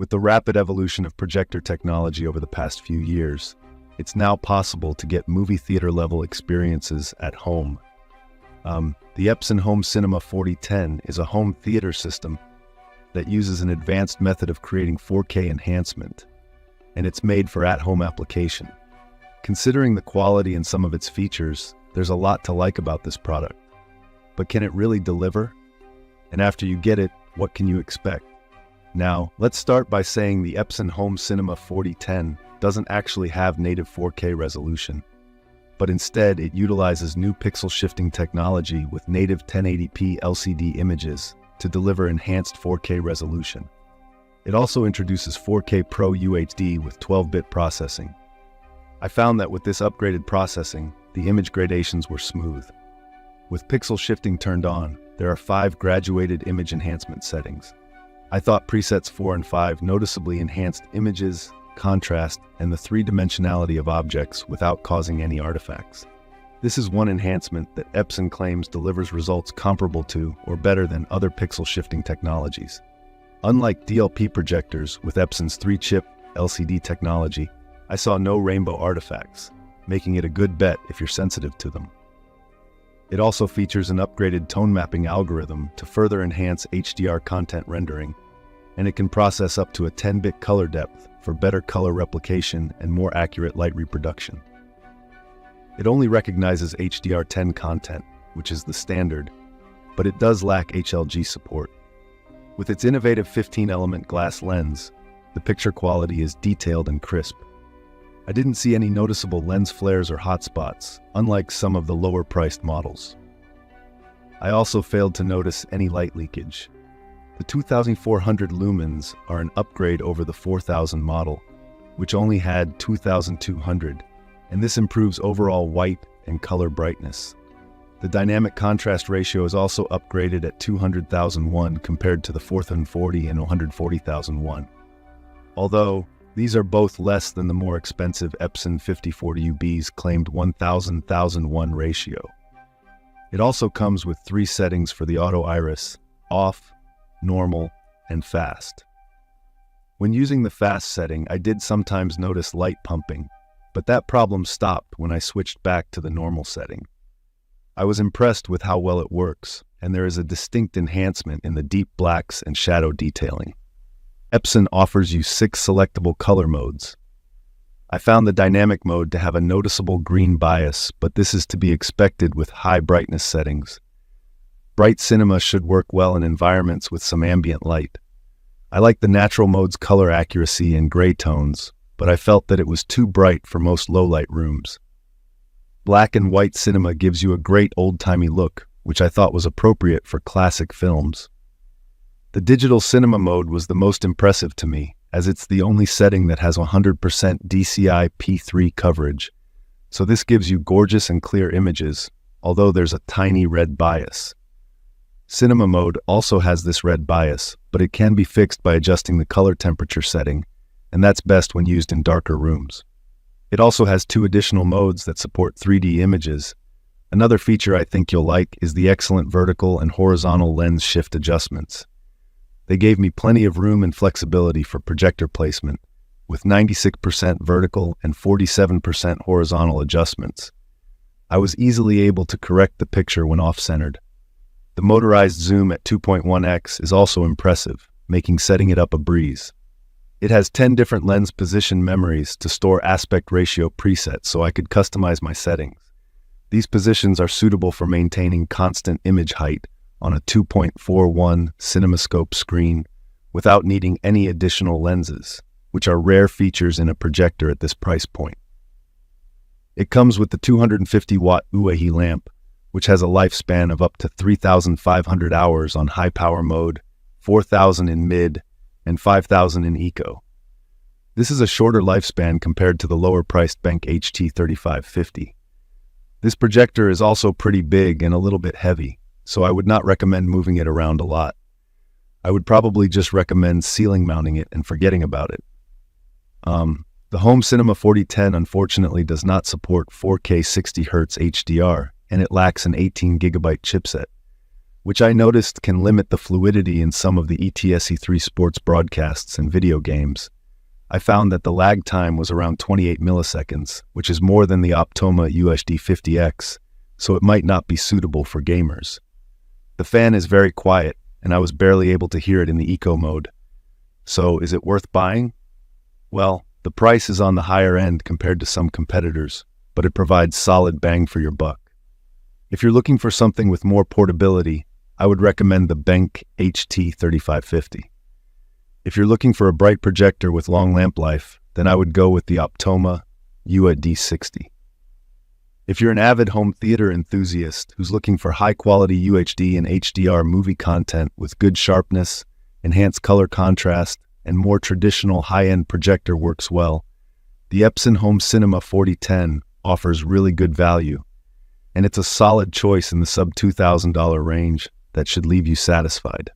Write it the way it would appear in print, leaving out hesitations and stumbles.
With the rapid evolution of projector technology over the past few years, it's now possible to get movie theater level experiences at home. The Epson Home Cinema 4010 is a home theater system that uses an advanced method of creating 4K enhancement, and it's made for at-home application. Considering the quality and some of its features, there's a lot to like about this product. But can it really deliver? And after you get it, what can you expect? Now, let's start by saying the Epson Home Cinema 4010 doesn't actually have native 4K resolution, but instead it utilizes new pixel shifting technology with native 1080p LCD images to deliver enhanced 4K resolution. It also introduces 4K PRO-UHD with 12-bit processing. I found that with this upgraded processing, the image gradations were smooth. With pixel shifting turned on, there are 5 graduated image enhancement settings. I thought presets 4 and 5 noticeably enhanced images, contrast, and the three-dimensionality of objects without causing any artifacts. This is one enhancement that Epson claims delivers results comparable to or better than other pixel shifting technologies. Unlike DLP projectors with Epson's 3-chip LCD technology, I saw no rainbow artifacts, making it a good bet if you're sensitive to them. It also features an upgraded tone mapping algorithm to further enhance HDR content rendering, and it can process up to a 10-bit color depth for better color replication and more accurate light reproduction. It only recognizes HDR10 content, which is the standard, but it does lack HLG support. With its innovative 15-element glass lens, the picture quality is detailed and crisp. I didn't see any noticeable lens flares or hotspots, unlike some of the lower-priced models. I also failed to notice any light leakage. The 2400 lumens are an upgrade over the 4000 model, which only had 2200, and this improves overall white and color brightness. The dynamic contrast ratio is also upgraded at 200,001 compared to the 4040 and 140,001. Although, these are both less than the more expensive Epson 5040UB's claimed 1000,001 ratio. It also comes with 3 settings for the auto iris: off, normal, and fast. When using the fast setting, I did sometimes notice light pumping, but that problem stopped when I switched back to the normal setting. I was impressed with how well it works, and there is a distinct enhancement in the deep blacks and shadow detailing. Epson offers you 6 selectable color modes. I found the dynamic mode to have a noticeable green bias, but this is to be expected with high brightness settings. Bright cinema should work well in environments with some ambient light. I like the natural mode's color accuracy and gray tones, but I felt that it was too bright for most low-light rooms. Black and white cinema gives you a great old-timey look, which I thought was appropriate for classic films. The digital cinema mode was the most impressive to me, as it's the only setting that has 100% DCI P3 coverage, so this gives you gorgeous and clear images, although there's a tiny red bias. Cinema mode also has this red bias, but it can be fixed by adjusting the color temperature setting, and that's best when used in darker rooms. It also has 2 additional modes that support 3D images. Another feature I think you'll like is the excellent vertical and horizontal lens shift adjustments. They gave me plenty of room and flexibility for projector placement, with 96% vertical and 47% horizontal adjustments. I was easily able to correct the picture when off-centered. The motorized zoom at 2.1x is also impressive, making setting it up a breeze. It has 10 different lens position memories to store aspect ratio presets so I could customize my settings. These positions are suitable for maintaining constant image height on a 2.41 CinemaScope screen without needing any additional lenses, which are rare features in a projector at this price point. It comes with the 250-watt UHD lamp, which has a lifespan of up to 3,500 hours on high-power mode, 4,000 in mid, and 5,000 in eco. This is a shorter lifespan compared to the lower-priced Bank HT3550. This projector is also pretty big and a little bit heavy, so I would not recommend moving it around a lot. I would probably just recommend ceiling mounting it and forgetting about it. The Home Cinema 4010 unfortunately does not support 4K 60Hz HDR, and it lacks an 18GB chipset. which I noticed can limit the fluidity in some of the ETSE3 sports broadcasts and video games. I found that the lag time was around 28 milliseconds, which is more than the Optoma UHD 50X, so it might not be suitable for gamers. The fan is very quiet, and I was barely able to hear it in the eco mode. So, is it worth buying? Well, the price is on the higher end compared to some competitors, but it provides solid bang for your buck. If you're looking for something with more portability, I would recommend the Benk HT3550. If you're looking for a bright projector with long lamp life, then I would go with the Optoma UHD 60. If you're an avid home theater enthusiast who's looking for high-quality UHD and HDR movie content with good sharpness, enhanced color contrast, and more traditional high-end projector works well, the Epson Home Cinema 4010 offers really good value, and it's a solid choice in the sub-$2,000 range that should leave you satisfied.